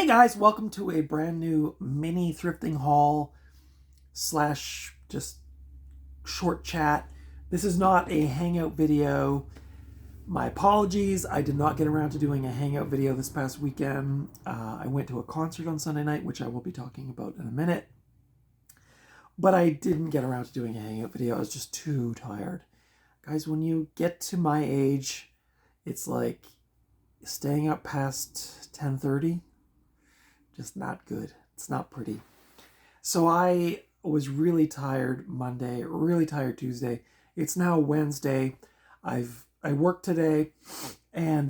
Hey guys, welcome to a brand new mini thrifting haul slash just short chat. This is not a hangout video. My apologies, I did not get around to doing a hangout video this past weekend. I went to a concert on Sunday night, which I will be talking about in a minute. But I didn't get around to doing a hangout video. I was just too tired. Guys, when you get to my age, it's like staying up past 10:30. Just not good. It's not pretty. So I was really tired Monday, really tired Tuesday. It's now Wednesday. I worked today and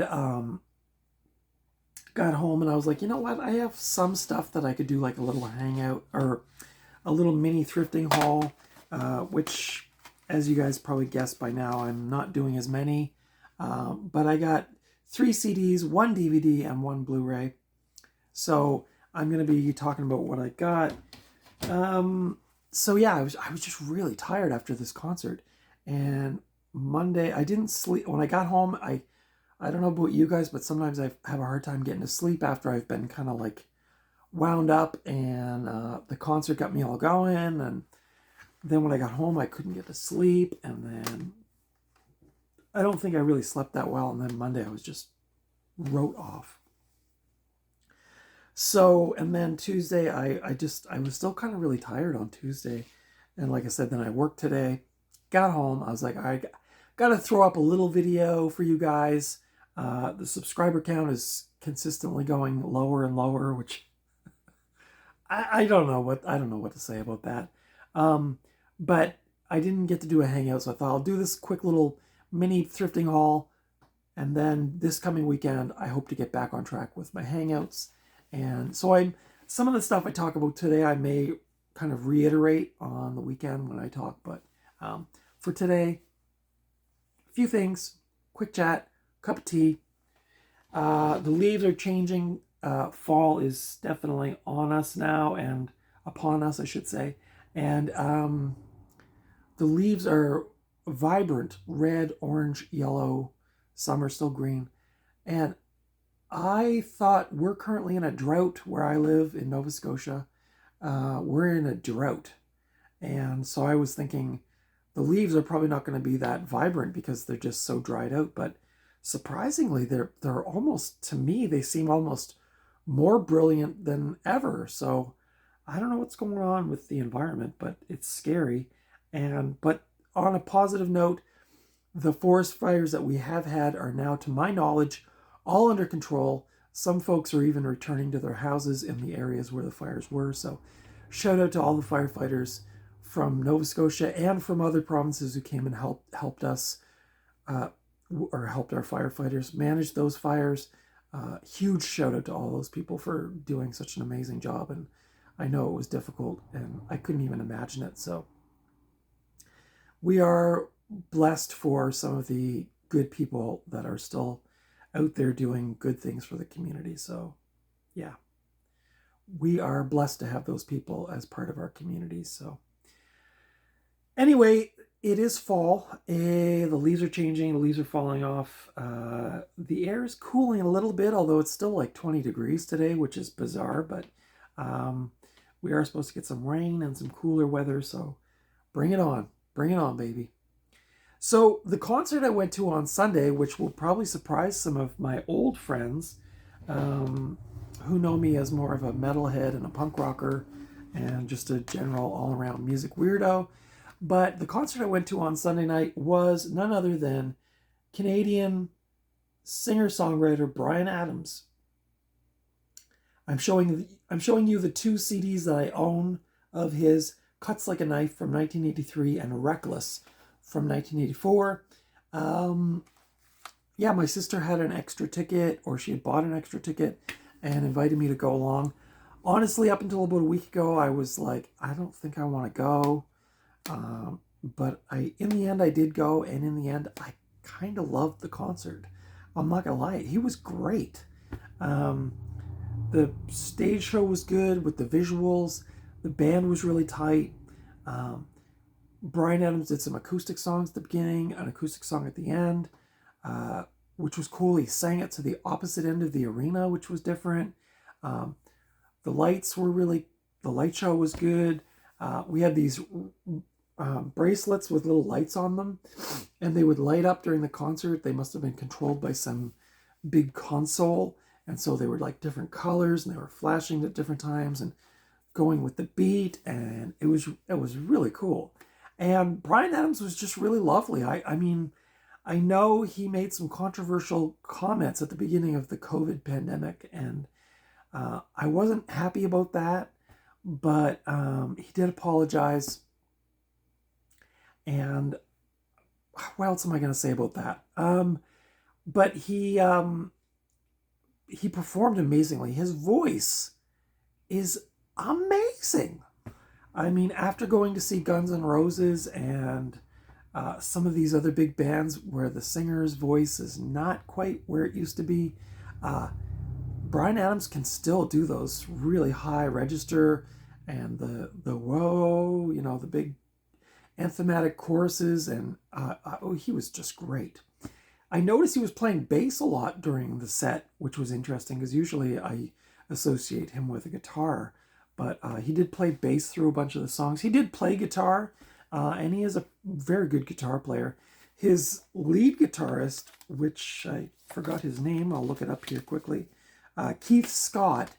got home and I was like, you know what? I have some stuff that I could do, like a little hangout or a little mini thrifting haul, which, as you guys probably guessed by now, I'm not doing as many. But I got 3 CDs, 1 DVD, and 1 Blu-ray. So I'm going to be talking about what I got. So yeah, I was just really tired after this concert. And Monday, I didn't sleep. When I got home, I don't know about you guys, but sometimes I have a hard time getting to sleep after I've been kind of like wound up. And the concert got me all going. And then when I got home, I couldn't get to sleep. And then I don't think I really slept that well. And then Monday, I was just wrote off. So, and then Tuesday, I was still kind of really tired on Tuesday. And like I said, then I worked today, got home. I was like, I got to throw up a little video for you guys. The subscriber count is consistently going lower and lower, which I don't know what to say about that. But I didn't get to do a hangout, so I thought I'll do this quick little mini thrifting haul. And then this coming weekend, I hope to get back on track with my hangouts. And so some of the stuff I talk about today, I may kind of reiterate on the weekend when I talk. But for today, a few things, quick chat, cup of tea. The leaves are changing. Fall is definitely on us now, and upon us, I should say. And the leaves are vibrant, red, orange, yellow. Some are still green. And I thought we're currently in a drought where I live in Nova Scotia. We're in a drought. And so I was thinking the leaves are probably not going to be that vibrant because they're just so dried out. But surprisingly, they're almost, to me, they seem almost more brilliant than ever. So I don't know what's going on with the environment, but it's scary. But on a positive note, the forest fires that we have had are now, to my knowledge, all under control. Some folks are even returning to their houses in the areas where the fires were. So shout out to all the firefighters from Nova Scotia and from other provinces who came and helped us or helped our firefighters manage those fires. Huge shout out to all those people for doing such an amazing job. And I know it was difficult and I couldn't even imagine it. So we are blessed for some of the good people that are still out there doing good things for the community. So yeah, we are blessed to have those people as part of our community. So anyway, it is fall. The leaves are changing. The leaves are falling off. The air is cooling a little bit, although it's still like 20 degrees today, which is bizarre. But we are supposed to get some rain and some cooler weather. So bring it on. Bring it on, baby. So the concert I went to on Sunday, which will probably surprise some of my old friends who know me as more of a metalhead and a punk rocker and just a general all-around music weirdo. But the concert I went to on Sunday night was none other than Canadian singer-songwriter Bryan Adams. I'm showing you the 2 CDs that I own of his: Cuts Like a Knife from 1983 and Reckless from 1984. Yeah, my sister had an extra ticket, or she had bought an extra ticket and invited me to go along. Honestly, up until about a week ago, I was like, I don't think I want to go. But in the end, I did go, and in the end, I kind of loved the concert. I'm not gonna lie, he was great. The stage show was good with the visuals. The band was really tight. Bryan Adams did some acoustic songs at the beginning, an acoustic song at the end, which was cool. He sang it to the opposite end of the arena, which was different. The lights were really, the light show was good. We had these bracelets with little lights on them, and they would light up during the concert. They must have been controlled by some big console, and so they were like different colors, and they were flashing at different times and going with the beat, and it was really cool. And Bryan Adams was just really lovely. I mean, I know he made some controversial comments at the beginning of the COVID pandemic, and I wasn't happy about that, but he did apologize. And what else am I going to say about that? But he performed amazingly. His voice is amazing. I mean, after going to see Guns N' Roses and some of these other big bands where the singer's voice is not quite where it used to be, Bryan Adams can still do those really high register and the whoa, you know, the big anthematic choruses, and he was just great. I noticed he was playing bass a lot during the set, which was interesting because usually I associate him with a guitar, but he did play bass through a bunch of the songs. He did play guitar, and he is a very good guitar player. His lead guitarist, which I forgot his name, I'll look it up here quickly, Keith Scott,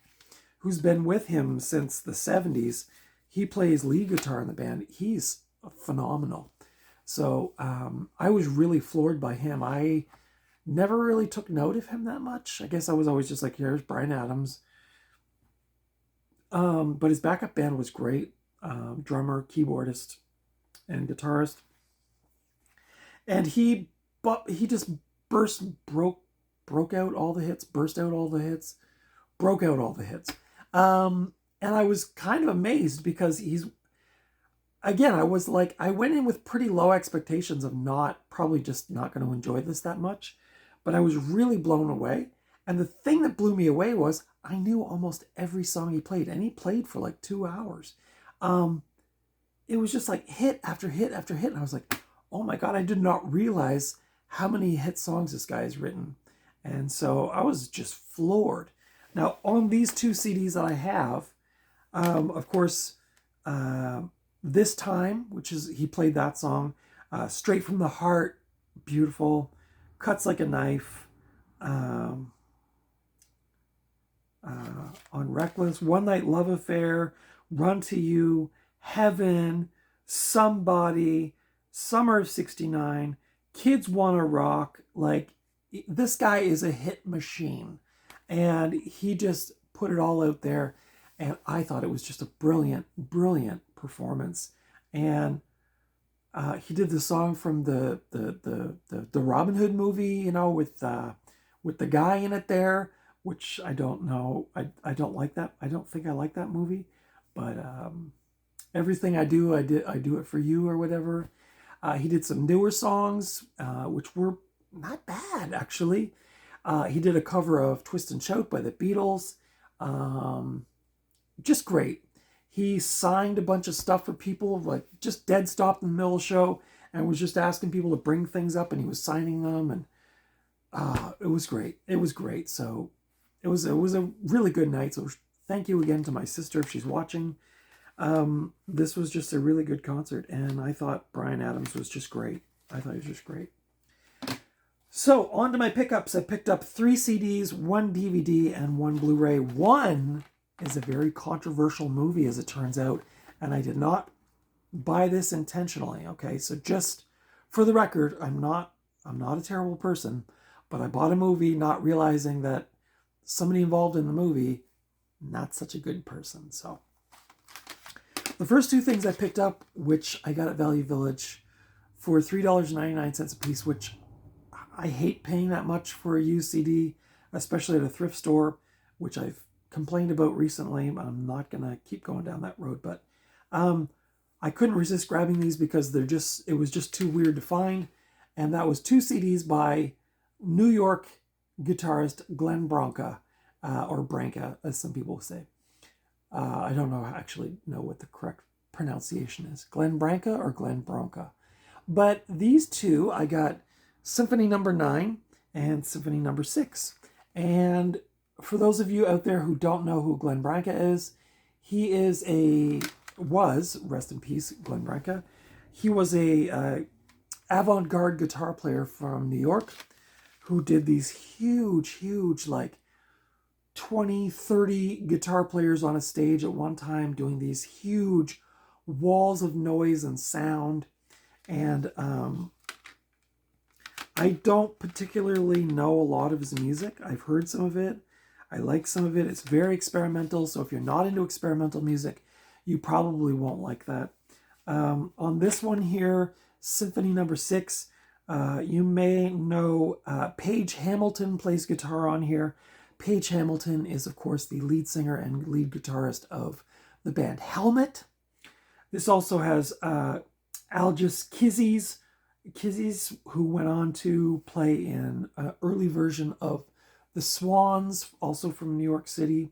who's been with him since the 70s, he plays lead guitar in the band. He's phenomenal. So I was really floored by him. I never really took note of him that much. I guess I was always just like, here's Bryan Adams. But his backup band was great. Drummer, keyboardist, and guitarist. And he just broke out all the hits, burst out all the hits, broke out all the hits. And I was kind of amazed because again, I was like, I went in with pretty low expectations of probably just not going to enjoy this that much, but I was really blown away. And the thing that blew me away was I knew almost every song he played, and he played for like 2 hours. It was just like hit after hit after hit. And I was like, oh my God, I did not realize how many hit songs this guy has written. And so I was just floored. Now, on these 2 CDs that I have, of course, This Time, which is, he played that song, Straight from the Heart, beautiful, Cuts Like a Knife, on Reckless, One Night Love Affair, Run to You, Heaven, Somebody, Summer of 69, Kids Wanna Rock. Like, this guy is a hit machine, and he just put it all out there, and I thought it was just a brilliant, brilliant performance. And he did the song from the Robin Hood movie, you know, with the guy in it there, which I don't know. I don't like that. I don't think I like that movie, but Everything I Do, I do it for you, or whatever. He did some newer songs, which were not bad, actually. He did a cover of Twist and Shout by the Beatles. Just great. He signed a bunch of stuff for people, like just dead stopped in the middle of the show and was just asking people to bring things up, and he was signing them, and it was great. It was great. So it was a really good night. So thank you again to my sister if she's watching. This was just a really good concert, and I thought Bryan Adams was just great. I thought he was just great. So on to my pickups. I picked up 3 CDs, 1 DVD, and 1 Blu-ray. One is a very controversial movie, as it turns out, and I did not buy this intentionally. Okay, so just for the record, I'm not a terrible person, but I bought a movie not realizing that somebody involved in the movie, not such a good person. So the first 2 things I picked up, which I got at Value Village for $3.99 a piece, which I hate paying that much for a used CD, especially at a thrift store, which I've complained about recently. I'm not going to keep going down that road, but I couldn't resist grabbing these because it was just too weird to find. And that was 2 CDs by New York guitarist Glenn Branca, or Branca, as some people say. I don't actually know what the correct pronunciation is. Glenn Branca or Glenn Branca. But these 2, I got Symphony No. 9 and Symphony No. 6. And for those of you out there who don't know who Glenn Branca is, he was, rest in peace, Glenn Branca. He was a avant-garde guitar player from New York who did these huge, like 20, 30 guitar players on a stage at one time doing these huge walls of noise and sound. And I don't particularly know a lot of his music. I've heard some of it. I like some of it. It's very experimental. So if you're not into experimental music, you probably won't like that. On this one here, Symphony Number 6, you may know Paige Hamilton plays guitar on here. Paige Hamilton is, of course, the lead singer and lead guitarist of the band Helmet. This also has Algis Kizzies, who went on to play in an early version of The Swans, also from New York City.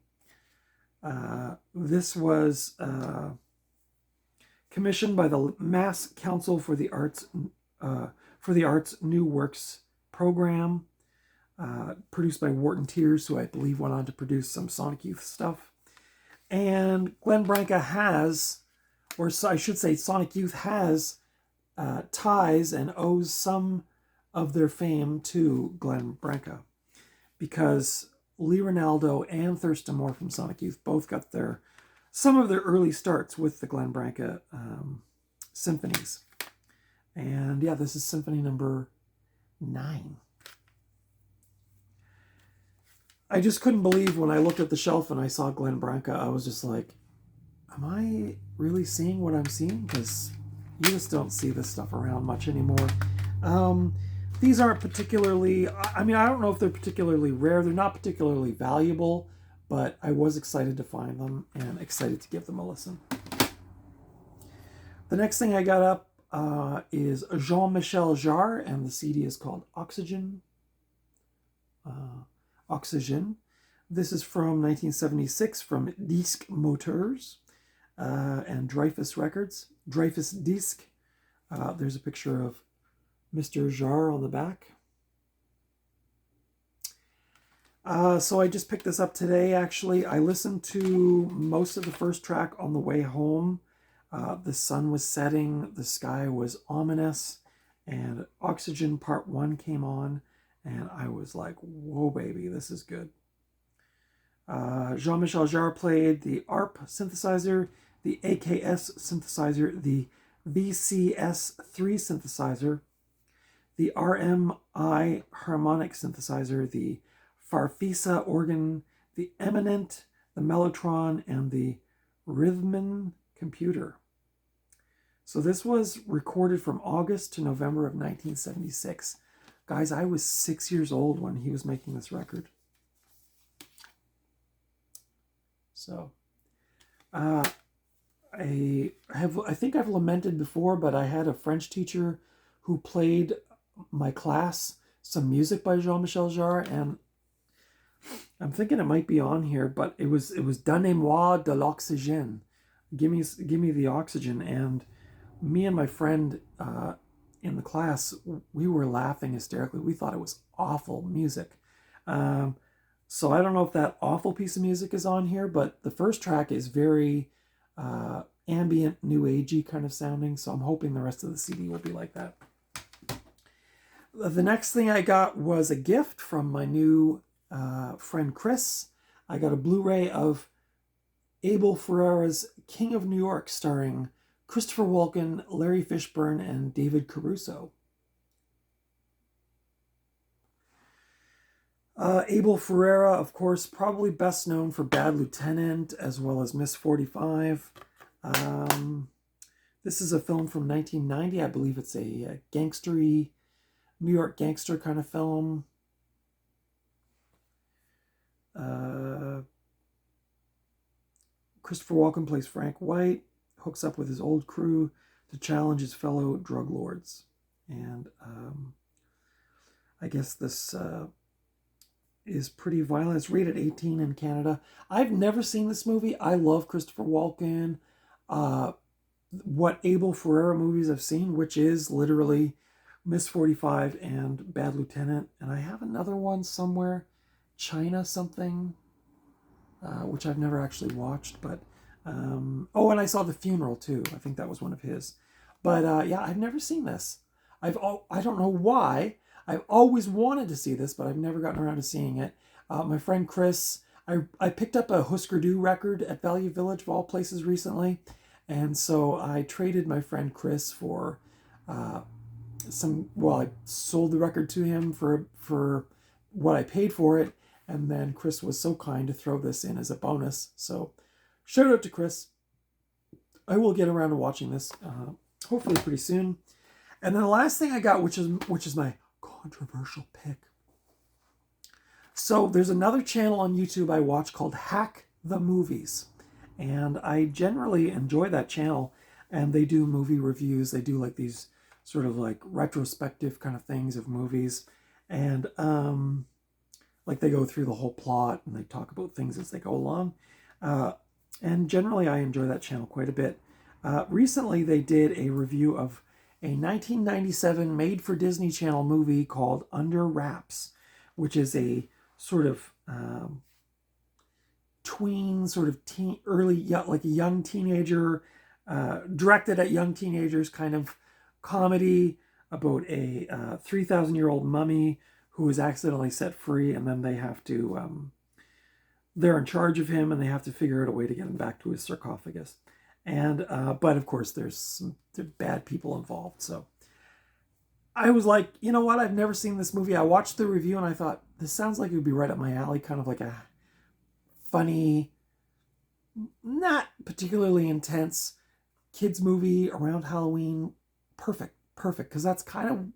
This was commissioned by the Mass Council for the Arts New Works program, produced by Wharton Tears, who I believe went on to produce some Sonic Youth stuff. And Glenn Branca has, or I should say Sonic Youth has, ties and owes some of their fame to Glenn Branca, because Lee Ranaldo and Thurston Moore from Sonic Youth both got some of their early starts with the Glenn Branca symphonies. And yeah, this is Symphony Number 9. I just couldn't believe when I looked at the shelf and I saw Glenn Branca. I was just like, am I really seeing what I'm seeing? Because you just don't see this stuff around much anymore. These aren't particularly, I mean, I don't know if they're particularly rare. They're not particularly valuable, but I was excited to find them and excited to give them a listen. The next thing I got up is Jean-Michel Jarre, and the CD is called Oxygen. Oxygen. This is from 1976 from Disc Moteurs and Dreyfus Records. Dreyfus Disc. There's a picture of Mr. Jarre on the back. So I just picked this up today, actually. I listened to most of the first track on the way home. The sun was setting, the sky was ominous, and Oxygen Part 1 came on, and I was like, whoa, baby, this is good. Jean-Michel Jarre played the ARP synthesizer, the AKS synthesizer, the VCS3 synthesizer, the RMI harmonic synthesizer, the Farfisa organ, the Eminent, the Mellotron, and the Rhythman computer. So this was recorded from August to November of 1976. Guys, I was 6 years old when he was making this record. So, I think I've lamented before, but I had a French teacher who played my class some music by Jean-Michel Jarre, and I'm thinking it might be on here, but it was Donnez-moi de l'oxygène. Give me the oxygen. And me and my friend in the class, we were laughing hysterically. We thought it was awful music. So I don't know if that awful piece of music is on here, but the first track is very ambient, new agey kind of sounding. So I'm hoping the rest of the CD will be like that. The next thing I got was a gift from my new friend Chris. I got a Blu-ray of Abel Ferrara's King of New York, starring Christopher Walken, Larry Fishburne, and David Caruso. Abel Ferrara, of course, probably best known for Bad Lieutenant as well as Miss 45. This is a film from 1990. I believe it's a gangstery, New York gangster kind of film. Christopher Walken plays Frank White, hooks up with his old crew to challenge his fellow drug lords. And I guess this is pretty violent. It's rated 18 in Canada. I've never seen this movie. I love Christopher Walken. What Abel Ferrara movies I've seen, which is literally Miss 45 and Bad Lieutenant. And I have another one somewhere. China something, which I've never actually watched. But oh, and I saw The Funeral too. I think that was one of his. But yeah, I've never seen this. I don't know why. I've always wanted to see this, but I've never gotten around to seeing it. My friend Chris, I picked up a Husker Du record at Value Village of all places recently, and so I traded my friend Chris for I sold the record to him for what I paid for it, and then Chris was so kind to throw this in as a bonus. So shout out to Chris. I will get around to watching this hopefully pretty soon. And then the last thing I got, which is my controversial pick. So there's another channel on YouTube I watch called Hack the Movies, and I generally enjoy that channel. And they do movie reviews. They do like these sort of like retrospective kind of things of movies, and like they go through the whole plot and they talk about things as they go along. And generally, I enjoy that channel quite a bit. Recently, they did a review of a 1997 made-for-Disney Channel movie called Under Wraps, which is a sort of tween, sort of like a young teenager, directed at young teenagers kind of comedy about a 3,000-year-old mummy who is accidentally set free, and then they have to, they're in charge of him, and they have to figure out a way to get him back to his sarcophagus. And but of course there's bad people involved. So I was like, you know what? I've never seen this movie. I watched the review and I thought, this sounds like it would be right up my alley, kind of like a funny, not particularly intense kids movie around Halloween. Perfect, because that's kind of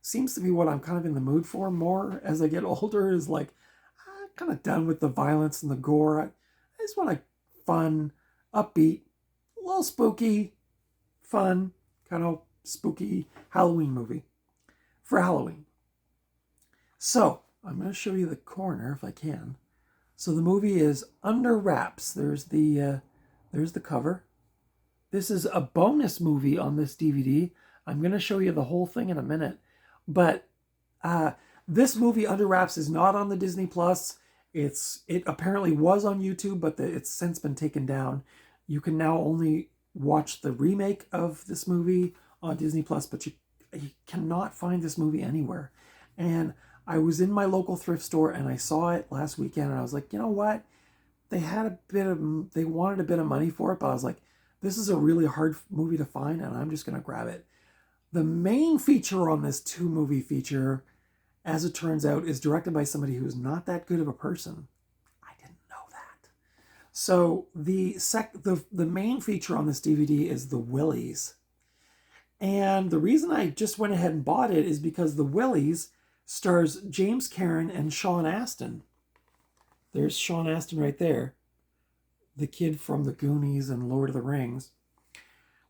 seems to be what I'm kind of in the mood for more as I get older. Is like I'm kind of done with the violence and the gore. I just want a fun, upbeat, a little spooky, fun, kind of spooky Halloween movie for Halloween. So I'm going to show you the corner if I can. So the movie is Under Wraps. There's the cover. This is a bonus movie on this DVD. I'm going to show you the whole thing in a minute. But this movie, Under Wraps, is not on the Disney Plus. It apparently was on YouTube, but it's since been taken down. You can now only watch the remake of this movie on Disney Plus, but you cannot find this movie anywhere. And I was in my local thrift store and I saw it last weekend, and I was like, you know what? They wanted a bit of money for it, but I was like, this is a really hard movie to find, and I'm just going to grab it. The main feature on this two-movie feature, as it turns out, is directed by somebody who's not that good of a person. I didn't know that. So the main feature on this DVD is The Willies. And the reason I just went ahead and bought it is because The Willies stars James Caan and Sean Astin. There's Sean Astin right there. The kid from The Goonies and Lord of the Rings.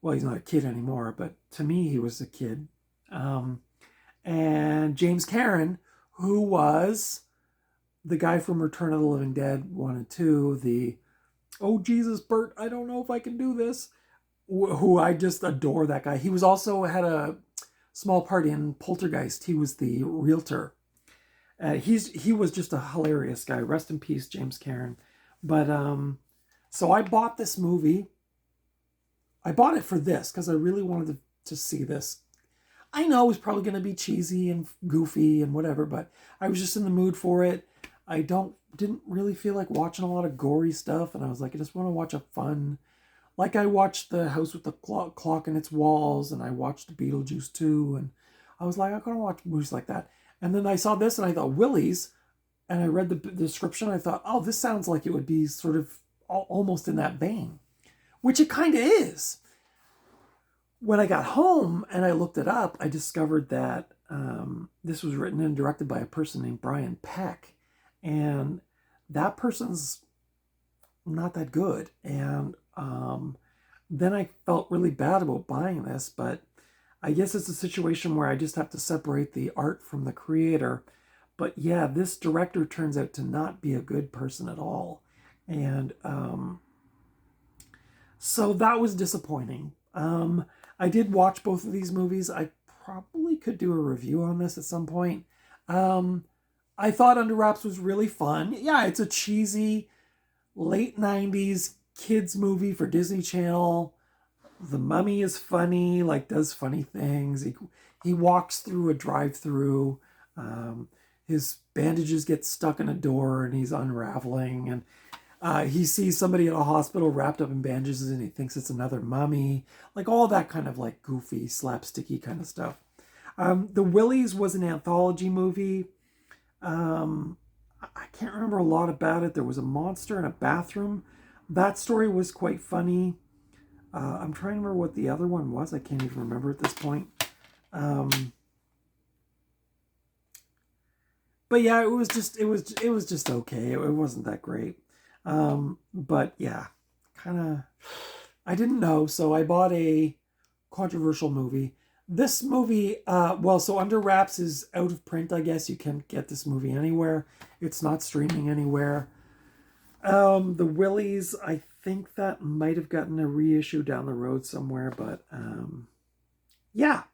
Well, he's not a kid anymore, but to me, he was a kid. And James Caan, who was the guy from Return of the Living Dead 1 and 2, oh Jesus, Bert, I don't know if I can do this, who I just adore that guy. He was also had a small part in Poltergeist. He was the realtor. He was just a hilarious guy. Rest in peace, James Caan. But so I bought this movie. I bought it for this because I really wanted to see this. I know it was probably going to be cheesy and goofy and whatever, but I was just in the mood for it. I didn't really feel like watching a lot of gory stuff, and I was like, I just want to watch a fun. Like I watched The House with the Clock in Its Walls, and I watched Beetlejuice 2, and I was like, I'm going to watch movies like that. And then I saw this, and I thought, Willies, and I read the description, I thought, oh, this sounds like it would be sort of almost in that vein, which it kind of is. When I got home and I looked it up, I discovered that this was written and directed by a person named Brian Peck, and that person's not that good. And then I felt really bad about buying this, but I guess it's a situation where I just have to separate the art from the creator. But yeah, this director turns out to not be a good person at all. And so that was disappointing. I did watch both of these movies. I probably could do a review on this at some point. I I thought Under Wraps was really fun. Yeah, it's a cheesy late 90s kids movie for Disney Channel. The mummy is funny, like does funny things. He walks through a drive-through. His bandages get stuck in a door and he's unraveling. And he sees somebody in a hospital wrapped up in bandages and he thinks it's another mummy. Like all that kind of like goofy, slapsticky kind of stuff. The Willies was an anthology movie. I can't remember a lot about it. There was a monster in a bathroom. That story was quite funny. I'm trying to remember what the other one was. I can't even remember at this point. But yeah, it was just okay. It wasn't that great. But yeah, kind of, I didn't know. So I bought a controversial movie. This movie, so Under Wraps is out of print, I guess. You can't get this movie anywhere. It's not streaming anywhere. The Willies, I think that might have gotten a reissue down the road somewhere, but yeah.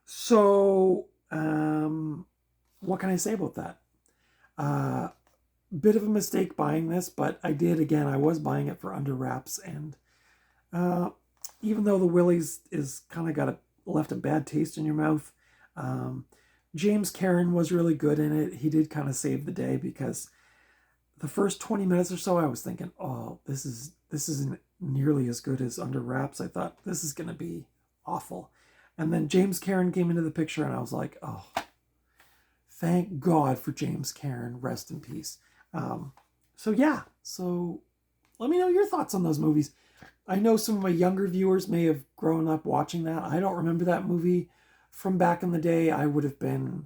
So, what can I say about that? Bit of a mistake buying this, but I was buying it for Under Wraps, and even though the Willies is kind of left a bad taste in your mouth, James Karen was really good in it. He did kind of save the day, because the first 20 minutes or so I was thinking, oh, this isn't nearly as good as Under Wraps. I thought this is going to be awful. And then James Karen came into the picture and I was like, oh, thank God for James Karen. Rest in peace. So let me know your thoughts on those movies. I know some of my younger viewers may have grown up watching that. I don't remember that movie from back in the day. I would have been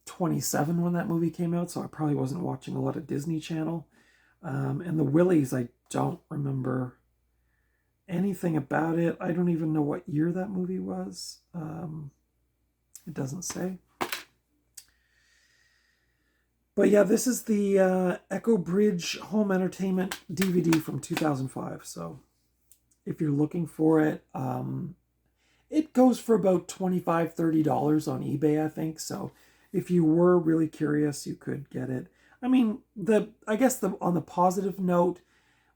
27 when that movie came out, so I probably wasn't watching a lot of Disney Channel. And the Willies, I don't remember anything about it. I don't even know what year that movie was. It doesn't say. But yeah, this is the Echo Bridge Home Entertainment DVD from 2005. So if you're looking for it, it goes for about $25, $30 on eBay, I think. So if you were really curious, you could get it. I mean, on the positive note,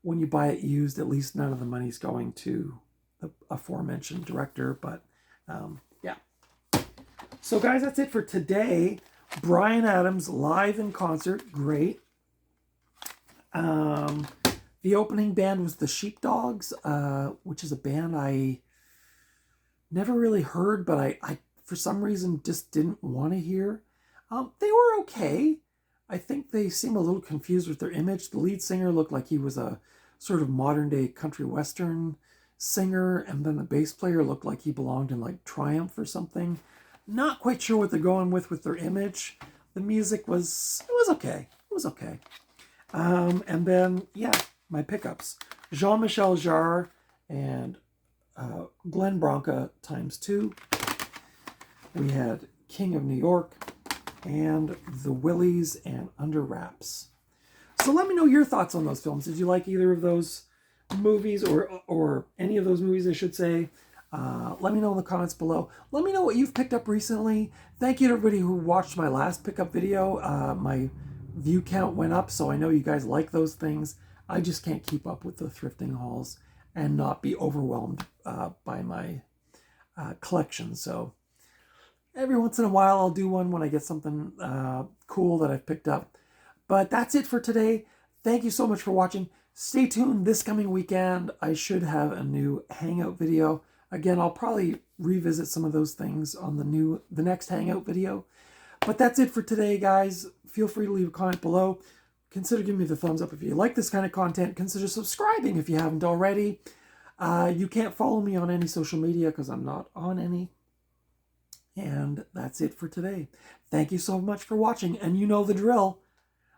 when you buy it used, at least none of the money's going to the aforementioned director. But yeah. So guys, that's it for today. Bryan Adams live in concert, great. The opening band was the Sheepdogs, which is a band I never really heard, but I for some reason just didn't want to hear. They were okay. I think they seem a little confused with their image. The lead singer looked like he was a sort of modern day country western singer, and then the bass player looked like he belonged in like Triumph or something. Not quite sure what they're going with their image. The music was okay. It was okay. And then, yeah, my pickups. Jean-Michel Jarre and Glenn Branca ×2. We had King of New York and The Willies and Under Wraps. So let me know your thoughts on those films. Did you like either of those movies or any of those movies, I should say? Let me know in the comments below. Let me know what you've picked up recently. Thank you to everybody who watched my last pickup video. My view count went up, so I know you guys like those things. I just can't keep up with the thrifting hauls and not be overwhelmed by my collection. So every once in a while I'll do one when I get something cool that I've picked up. But that's it for today. Thank you so much for watching. Stay tuned. This coming weekend I should have a new Hangout video. Again, I'll probably revisit some of those things on the next Hangout video. But that's it for today, guys. Feel free to leave a comment below. Consider giving me the thumbs up if you like this kind of content. Consider subscribing if you haven't already. You can't follow me on any social media because I'm not on any. And that's it for today. Thank you so much for watching, and you know the drill.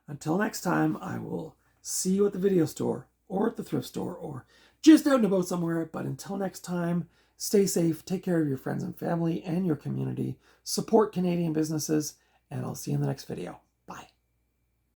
Until next time, I will see you at the video store or at the thrift store or just out and about somewhere. But until next time, stay safe, take care of your friends and family and your community, support Canadian businesses, and I'll see you in the next video.